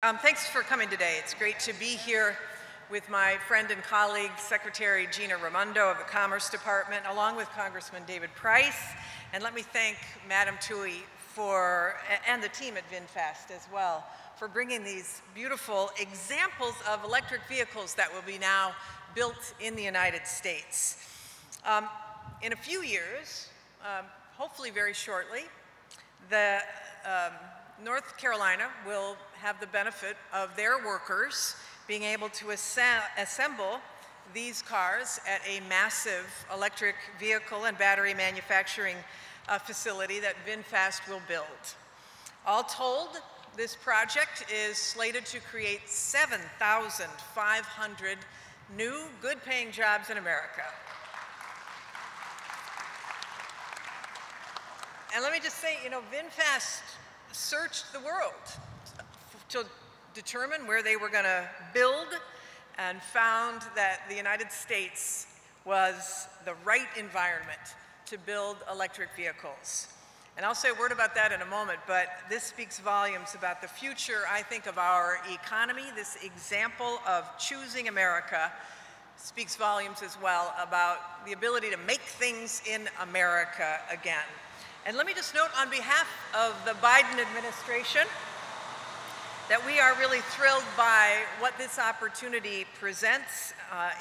Thanks for coming today. It's great to be here with my friend and colleague, Secretary Gina Raimondo of the Commerce Department, along with Congressman David Price. And let me thank Madam Thuy and the team at VinFast as well, for bringing these beautiful examples of electric vehicles that will be now built in the United States. In a few years, hopefully very shortly, North Carolina will have the benefit of their workers being able to assemble these cars at a massive electric vehicle and battery manufacturing facility that VinFast will build. All told, this project is slated to create 7,500 new, good-paying jobs in America. And let me just say, VinFast searched the world to determine where they were going to build and found that the United States was the right environment to build electric vehicles. And I'll say a word about that in a moment, but this speaks volumes about the future, I think, of our economy. This example of choosing America speaks volumes as well about the ability to make things in America again. And let me just note on behalf of the Biden administration that we are really thrilled by what this opportunity presents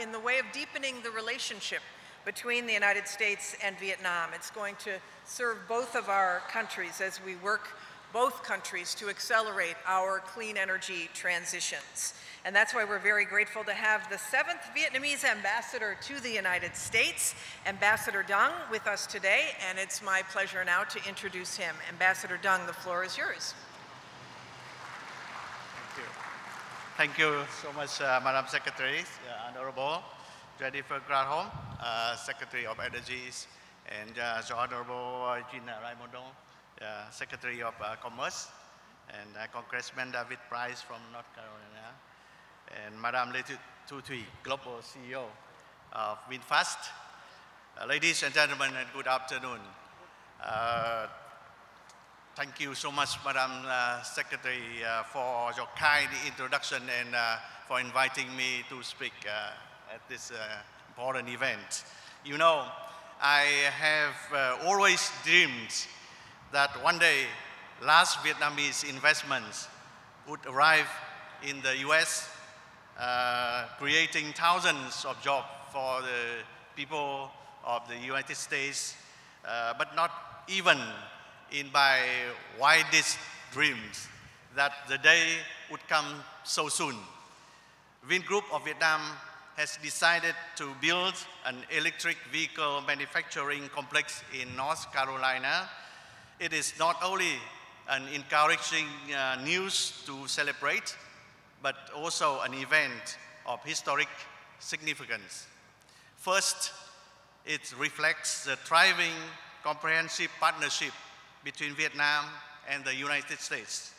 in the way of deepening the relationship between the United States and Vietnam. It's going to serve both of our countries as we work both countries to accelerate our clean energy transitions. And that's why we're very grateful to have the 7th Vietnamese ambassador to the United States, Ambassador Dzung, with us today. And it's my pleasure now to introduce him. Ambassador Dzung, the floor is yours. Thank you so much, Madam Secretary, Honorable Jennifer Granholm, Secretary of Energies, and the Honorable Gina Raimondo, Secretary of Commerce, and Congressman David Price from North Carolina, and Madam Thuy, Global CEO of VinFast. Ladies and gentlemen, and good afternoon. Thank you so much, Madam Secretary, for your kind introduction and for inviting me to speak at this important event. You know, I have always dreamed that one day large Vietnamese investments would arrive in the US, creating thousands of jobs for the people of the United States, but not even in my wildest dreams that the day would come so soon. Vingroup of Vietnam has decided to build an electric vehicle manufacturing complex in North Carolina. It is not only an encouraging news to celebrate, but also an event of historic significance. First, it reflects the thriving comprehensive partnership between Vietnam and the United States,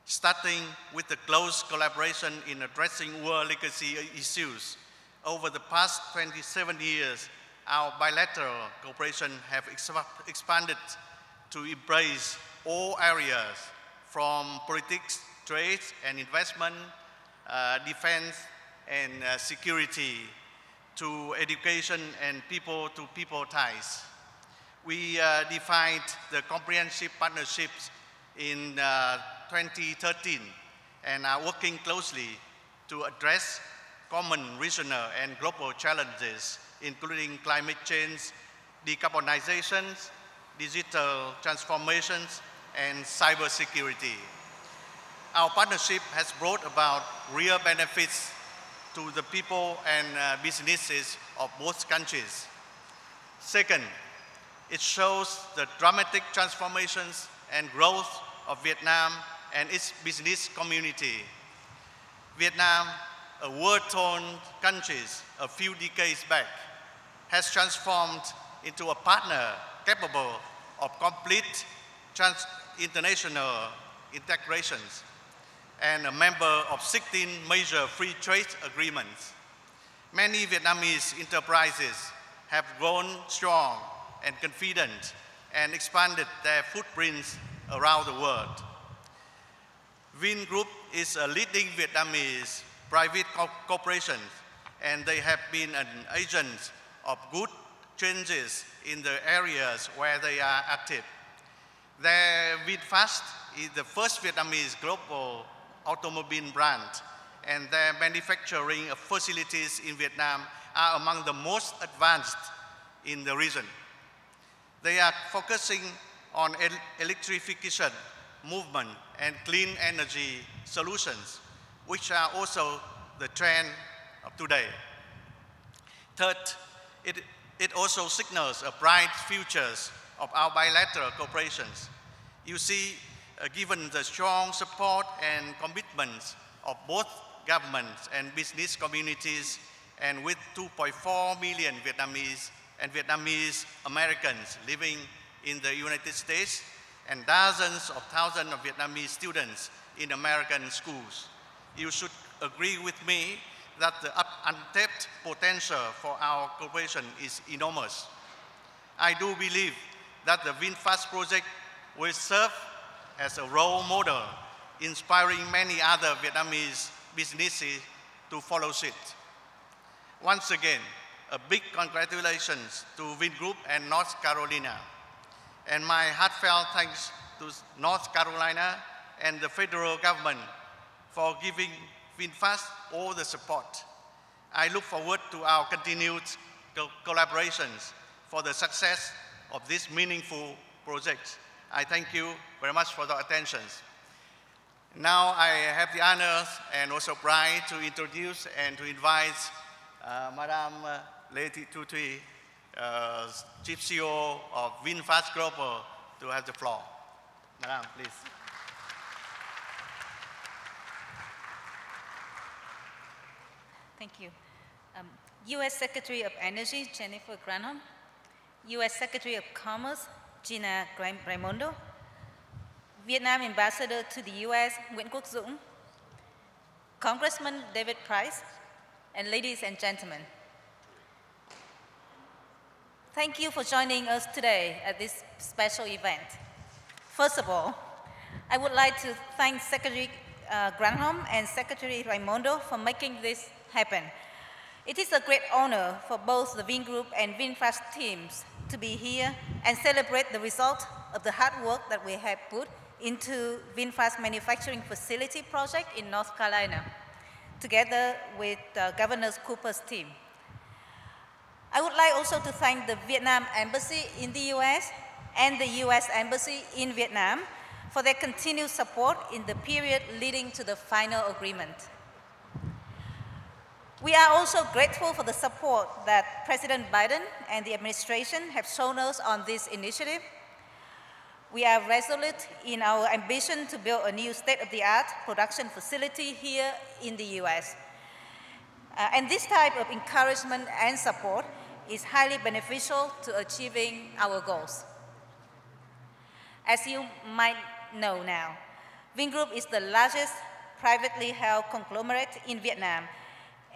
starting with the close collaboration in addressing world legacy issues. Over the past 27 years, our bilateral cooperation have expanded to embrace all areas from politics, trade and investment, defense and security, to education and people-to-people ties. We defined the comprehensive partnerships in 2013 and are working closely to address common regional and global challenges, including climate change, decarbonization, digital transformations, and cybersecurity. Our partnership has brought about real benefits to the people and businesses of both countries. Second, it shows the dramatic transformations and growth of Vietnam and its business community. Vietnam, a war-torn country a few decades back, has transformed into a partner capable of complete international integrations and a member of 16 major free trade agreements. Many Vietnamese enterprises have grown strong and confident and expanded their footprints around the world. Vingroup is a leading Vietnamese private corporation, and they have been an agent of good changes in the areas where they are active. Their VinFast is the first Vietnamese global automobile brand, and their manufacturing facilities in Vietnam are among the most advanced in the region. They are focusing on electrification, movement, and clean energy solutions, which are also the trend of today. Third, it also signals a bright future of our bilateral cooperations. You see, given the strong support and commitments of both governments and business communities, and with 2.4 million Vietnamese and Vietnamese Americans living in the United States, and dozens of thousands of Vietnamese students in American schools, you should agree with me that the untapped potential for our cooperation is enormous. I do believe that the VinFast project will serve as a role model, inspiring many other Vietnamese businesses to follow suit. Once again, a big congratulations to Vingroup and North Carolina. And my heartfelt thanks to North Carolina and the federal government for giving VinFast all the support. I look forward to our continued collaborations for the success of this meaningful project. I thank you very much for the attention. Now I have the honor and also pride to introduce and to invite Madam Lady Thuy, Chief CEO of VinFast Global, to have the floor. Madam, please. Thank you. U.S. Secretary of Energy, Jennifer Granholm. U.S. Secretary of Commerce, Gina Raimondo. Vietnam Ambassador to the U.S., Dzung. Congressman David Price, and ladies and gentlemen. Thank you for joining us today at this special event. First of all, I would like to thank Secretary Granholm and Secretary Raimondo for making this happen. It is a great honor for both the Vingroup and VinFast teams to be here and celebrate the result of the hard work that we have put into VinFast manufacturing facility project in North Carolina, together with Governor Cooper's team. I would like also to thank the Vietnam Embassy in the US and the US Embassy in Vietnam for their continued support in the period leading to the final agreement. We are also grateful for the support that President Biden and the administration have shown us on this initiative. We are resolute in our ambition to build a new state-of-the-art production facility here in the US. And this type of encouragement and support is highly beneficial to achieving our goals. As you might know now, Vingroup is the largest privately held conglomerate in Vietnam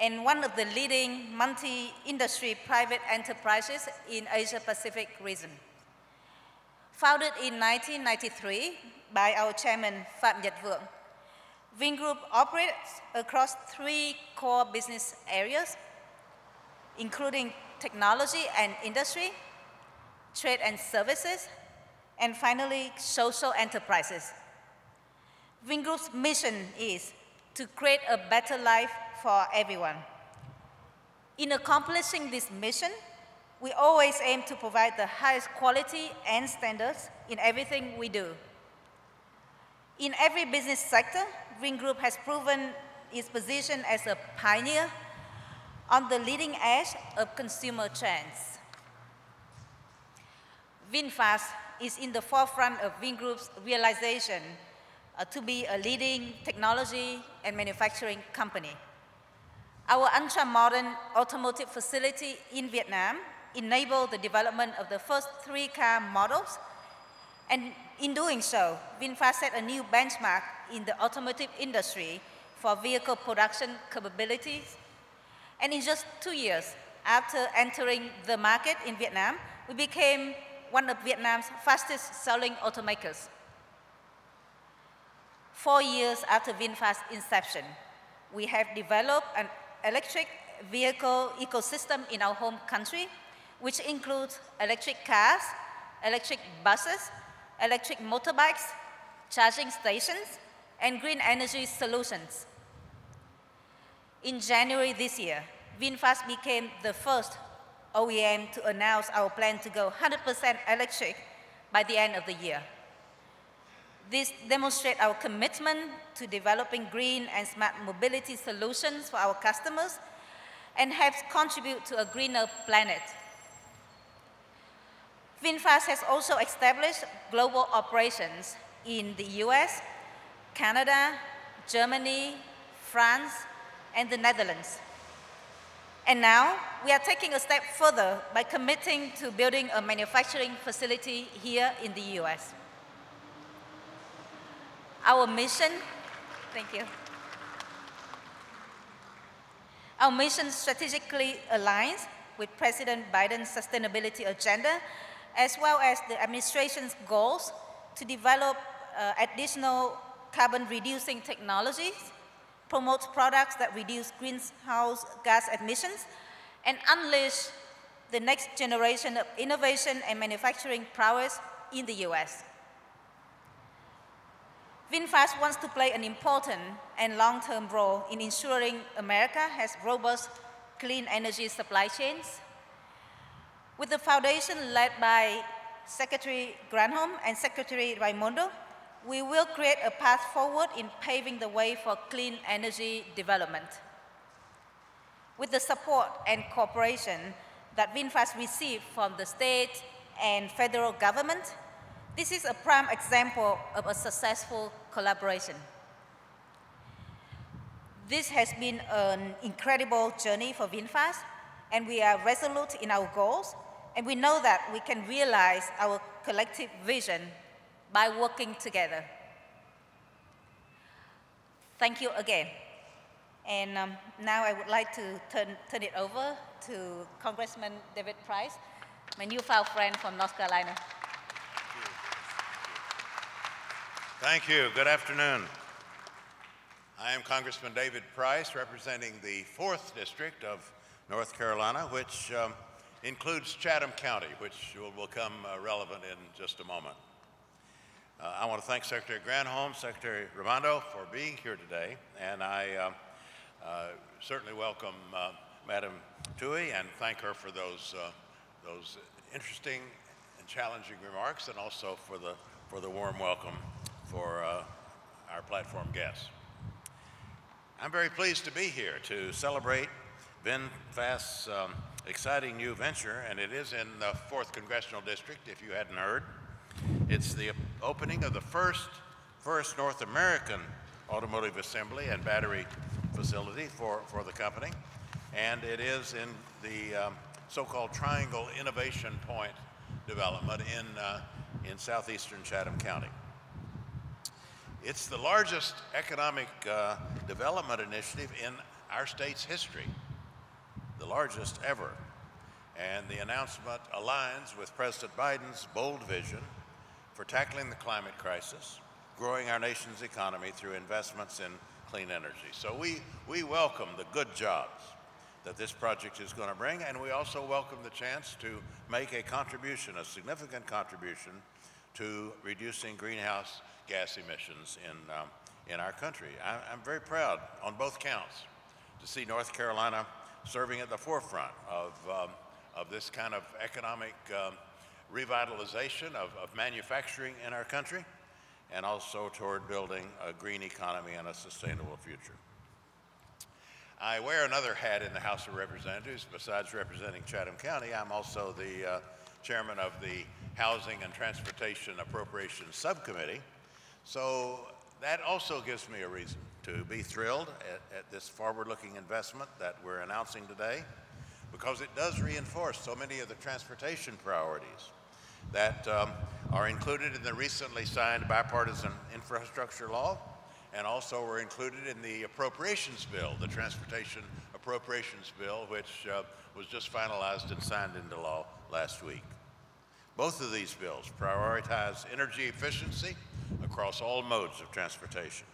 and one of the leading multi-industry private enterprises in Asia-Pacific region. Founded in 1993 by our chairman, Phạm Nhật Vượng, Vingroup operates across 3 core business areas, including technology and industry, trade and services, and finally, social enterprises. Vingroup's mission is to create a better life for everyone. In accomplishing this mission, we always aim to provide the highest quality and standards in everything we do. In every business sector, Vingroup has proven its position as a pioneer on the leading edge of consumer trends. VinFast is in the forefront of Vingroup's realization to be a leading technology and manufacturing company. Our ultra-modern automotive facility in Vietnam enabled the development of the first 3 car models, and in doing so, VinFast set a new benchmark in the automotive industry for vehicle production capabilities. And in just 2 years after entering the market in Vietnam, we became one of Vietnam's fastest selling automakers. 4 years after VinFast's inception, we have developed an electric vehicle ecosystem in our home country, which includes electric cars, electric buses, electric motorbikes, charging stations, and green energy solutions. In January this year, VinFast became the first OEM to announce our plan to go 100% electric by the end of the year. This demonstrates our commitment to developing green and smart mobility solutions for our customers and helps contribute to a greener planet. VinFast has also established global operations in the US, Canada, Germany, France, and the Netherlands. And now, we are taking a step further by committing to building a manufacturing facility here in the US. Our mission, thank you. Our mission strategically aligns with President Biden's sustainability agenda, as well as the administration's goals to develop additional carbon-reducing technologies, promote products that reduce greenhouse gas emissions, and unleash the next generation of innovation and manufacturing prowess in the US. VinFast wants to play an important and long-term role in ensuring America has robust, clean energy supply chains. With the foundation led by Secretary Granholm and Secretary Raimondo, we will create a path forward in paving the way for clean energy development. With the support and cooperation that VinFast received from the state and federal government, this is a prime example of a successful collaboration. This has been an incredible journey for VinFast, and we are resolute in our goals, and we know that we can realize our collective vision by working together. Thank you again. And now I would like to turn it over to Congressman David Price, my newfound friend from North Carolina. Thank you. Good afternoon. I am Congressman David Price, representing the 4th District of North Carolina, which includes Chatham County, which will become relevant in just a moment. I want to thank Secretary Granholm, Secretary Raimondo for being here today, and I certainly welcome Madam Thuy and thank her for those interesting and challenging remarks, and also for the warm welcome for our platform guests. I'm very pleased to be here to celebrate VinFast's exciting new venture, and it is in the 4th Congressional District, if you hadn't heard. It's the opening of the first North American automotive assembly and battery facility for the company, and it is in the so-called Triangle Innovation Point development in southeastern Chatham County. It's the largest economic development initiative in our state's history, the largest ever. And the announcement aligns with President Biden's bold vision for tackling the climate crisis, growing our nation's economy through investments in clean energy. So we welcome the good jobs that this project is going to bring, and we also welcome the chance to make a contribution, a significant contribution, to reducing greenhouse gas emissions in our country. I'm very proud on both counts to see North Carolina serving at the forefront of this kind of economic revitalization of manufacturing in our country, and also toward building a green economy and a sustainable future. I wear another hat in the House of Representatives. Besides representing Chatham County, I'm also the chairman of the Housing and Transportation Appropriations Subcommittee. So that also gives me a reason to be thrilled at this forward-looking investment that we're announcing today, because it does reinforce so many of the transportation priorities that are included in the recently signed bipartisan infrastructure law, and also were included in the appropriations bill, the transportation appropriations bill, which was just finalized and signed into law last week. Both of these bills prioritize energy efficiency across across all modes of transportation.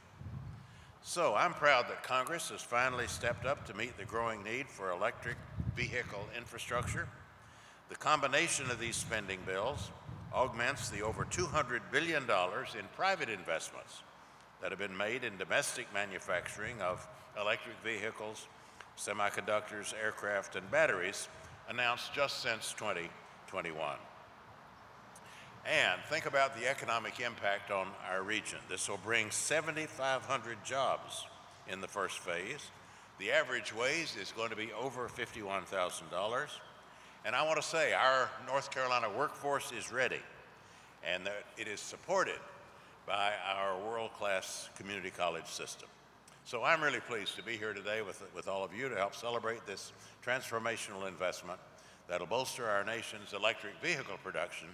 So I'm proud that Congress has finally stepped up to meet the growing need for electric vehicle infrastructure. The combination of these spending bills augments the over $200 billion in private investments that have been made in domestic manufacturing of electric vehicles, semiconductors, aircraft, and batteries announced just since 2021. And think about the economic impact on our region. This will bring 7,500 jobs in the first phase. The average wage is going to be over $51,000. And I want to say our North Carolina workforce is ready, and that it is supported by our world-class community college system. So I'm really pleased to be here today with all of you to help celebrate this transformational investment that will bolster our nation's electric vehicle production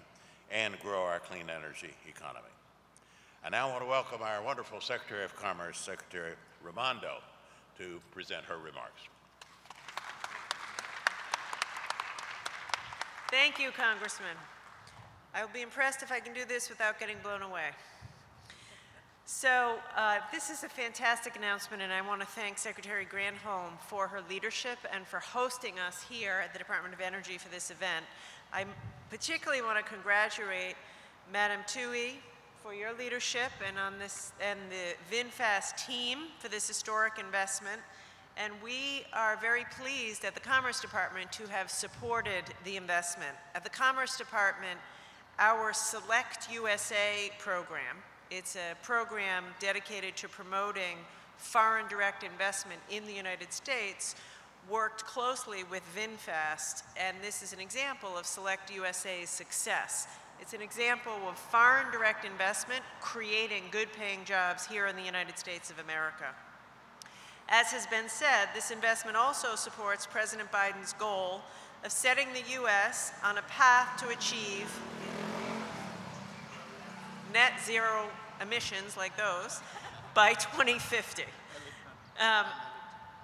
and grow our clean energy economy. I now want to welcome our wonderful Secretary of Commerce, Secretary Raimondo, to present her remarks. Thank you, Congressman. I will be impressed if I can do this without getting blown away. So this is a fantastic announcement, and I want to thank Secretary Granholm for her leadership and for hosting us here at the Department of Energy for this event. I particularly want to congratulate Madam Thuy for your leadership and the VinFast team for this historic investment. And we are very pleased at the Commerce Department to have supported the investment. At the Commerce Department, our Select USA program, it's a program dedicated to promoting foreign direct investment in the United States, worked closely with VinFast, and this is an example of Select USA's success. It's an example of foreign direct investment creating good-paying jobs here in the United States of America. As has been said, this investment also supports President Biden's goal of setting the U.S. on a path to achieve net zero emissions like those by 2050.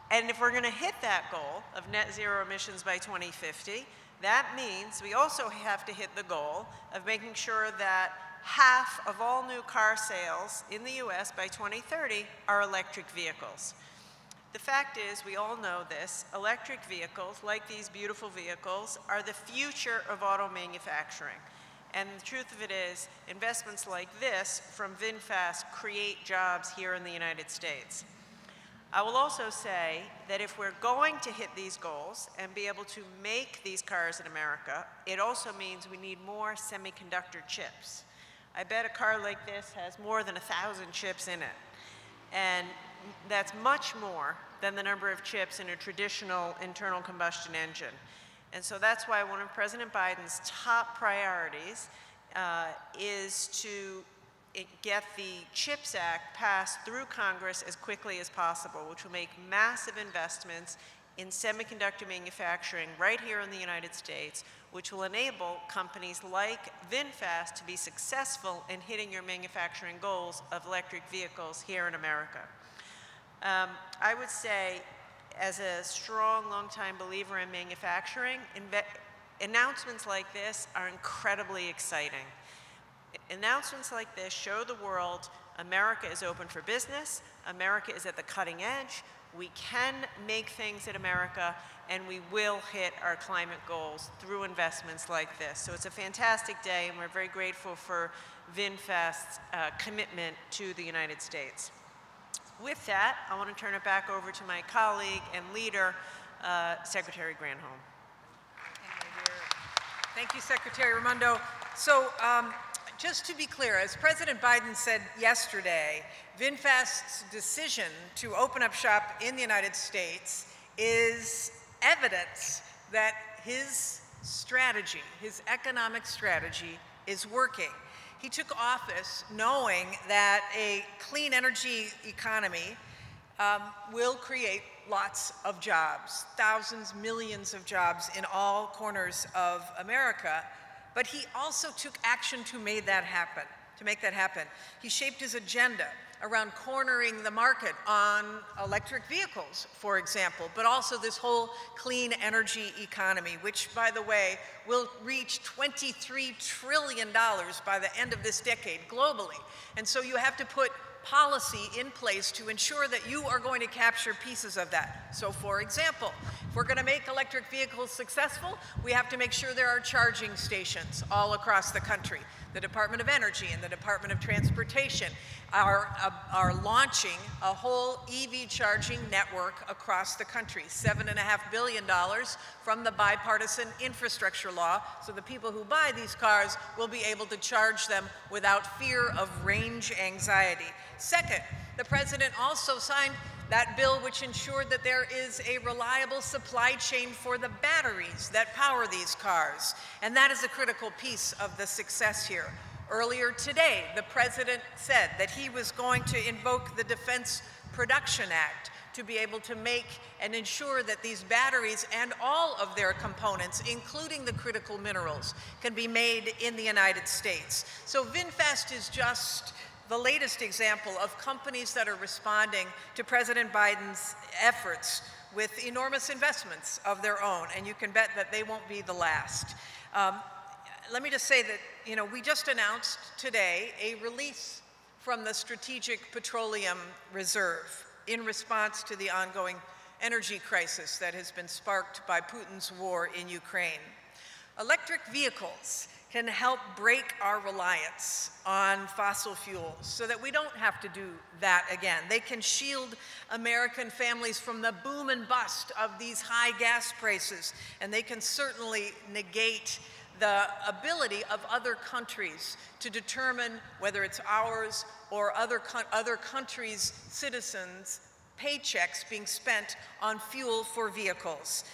And if we're going to hit that goal of net zero emissions by 2050, that means we also have to hit the goal of making sure that half of all new car sales in the U.S. by 2030 are electric vehicles. The fact is, we all know this, electric vehicles, like these beautiful vehicles, are the future of auto manufacturing. And the truth of it is, investments like this from VinFast create jobs here in the United States. I will also say that if we're going to hit these goals and be able to make these cars in America, it also means we need more semiconductor chips. I bet a car like this has more than 1,000 chips in it. And that's much more than the number of chips in a traditional internal combustion engine. And so that's why one of President Biden's top priorities is to get the CHIPS Act passed through Congress as quickly as possible, which will make massive investments in semiconductor manufacturing right here in the United States, which will enable companies like VinFast to be successful in hitting your manufacturing goals of electric vehicles here in America. I would say, as a strong, long-time believer in manufacturing, announcements like this are incredibly exciting. Announcements like this show the world America is open for business, America is at the cutting edge, we can make things in America, and we will hit our climate goals through investments like this. So it's a fantastic day, and we're very grateful for VinFast's commitment to the United States. With that, I want to turn it back over to my colleague and leader, Secretary Granholm. Thank you, Secretary Raimondo. So just to be clear, as President Biden said yesterday, VinFast's decision to open up shop in the United States is evidence that his strategy, his economic strategy, is working. He took office knowing that a clean energy economy will create lots of jobs, thousands, millions of jobs in all corners of America. But he also took action to make that happen. He shaped his agenda around cornering the market on electric vehicles, for example, but also this whole clean energy economy, which, by the way, will reach $23 trillion by the end of this decade globally. And so you have to put policy in place to ensure that you are going to capture pieces of that. So for example, if we're going to make electric vehicles successful, we have to make sure there are charging stations all across the country. The Department of Energy and the Department of Transportation are launching a whole EV charging network across the country, $7.5 billion from the bipartisan infrastructure law, so the people who buy these cars will be able to charge them without fear of range anxiety. Second, the President also signed that bill which ensured that there is a reliable supply chain for the batteries that power these cars. And that is a critical piece of the success here. Earlier today, the President said that he was going to invoke the Defense Production Act to be able to make and ensure that these batteries and all of their components, including the critical minerals, can be made in the United States. So VinFast is just the latest example of companies that are responding to President Biden's efforts with enormous investments of their own, and you can bet that they won't be the last. Let me just say that, we just announced today a release from the Strategic Petroleum Reserve in response to the ongoing energy crisis that has been sparked by Putin's war in Ukraine. Electric vehicles can help break our reliance on fossil fuels so that we don't have to do that again. They can shield American families from the boom and bust of these high gas prices, and they can certainly negate the ability of other countries to determine whether it's ours or other countries' citizens' paychecks being spent on fuel for vehicles.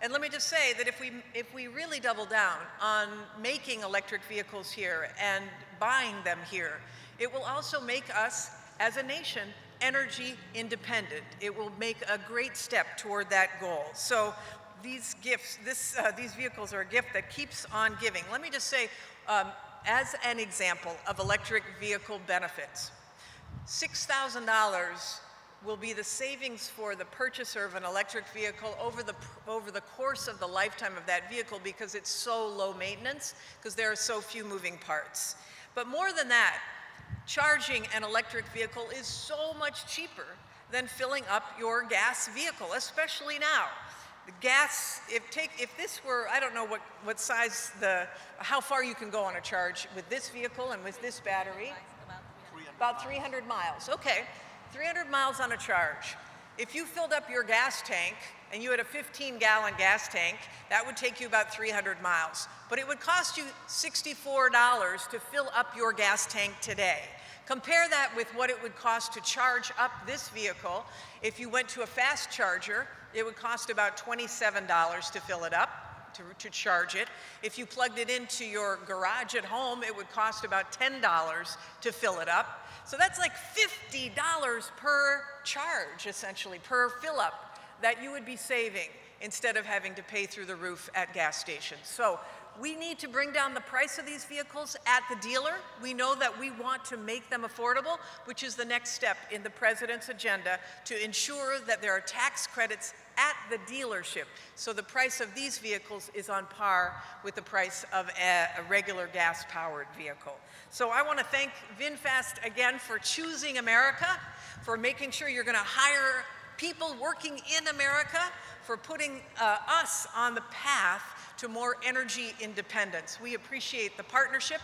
And let me just say that if we really double down on making electric vehicles here and buying them here, it will also make us, as a nation, energy independent. It will make a great step toward that goal. So these gifts, these vehicles are a gift that keeps on giving. Let me just say, as an example of electric vehicle benefits, $6,000 will be the savings for the purchaser of an electric vehicle over the course of the lifetime of that vehicle, because it's so low maintenance, because there are so few moving parts. But more than that, charging an electric vehicle is so much cheaper than filling up your gas vehicle, especially now. The gas, if this were, I don't know what size, how far you can go on a charge with this vehicle and with this battery. About 300 miles, okay. 300 miles on a charge. If you filled up your gas tank and you had a 15-gallon gas tank, that would take you about 300 miles. But it would cost you $64 to fill up your gas tank today. Compare that with what it would cost to charge up this vehicle. If you went to a fast charger, it would cost about $27 to fill it up, to charge it. If you plugged it into your garage at home, it would cost about $10 to fill it up. So that's like $50 per charge, essentially, per fill-up, that you would be saving instead of having to pay through the roof at gas stations. So we need to bring down the price of these vehicles at the dealer. We know that we want to make them affordable, which is the next step in the President's agenda to ensure that there are tax credits at the dealership, so the price of these vehicles is on par with the price of a regular gas-powered vehicle. So I want to thank VinFast again for choosing America, for making sure you're going to hire people working in America, for putting us on the path to more energy independence. We appreciate the partnership.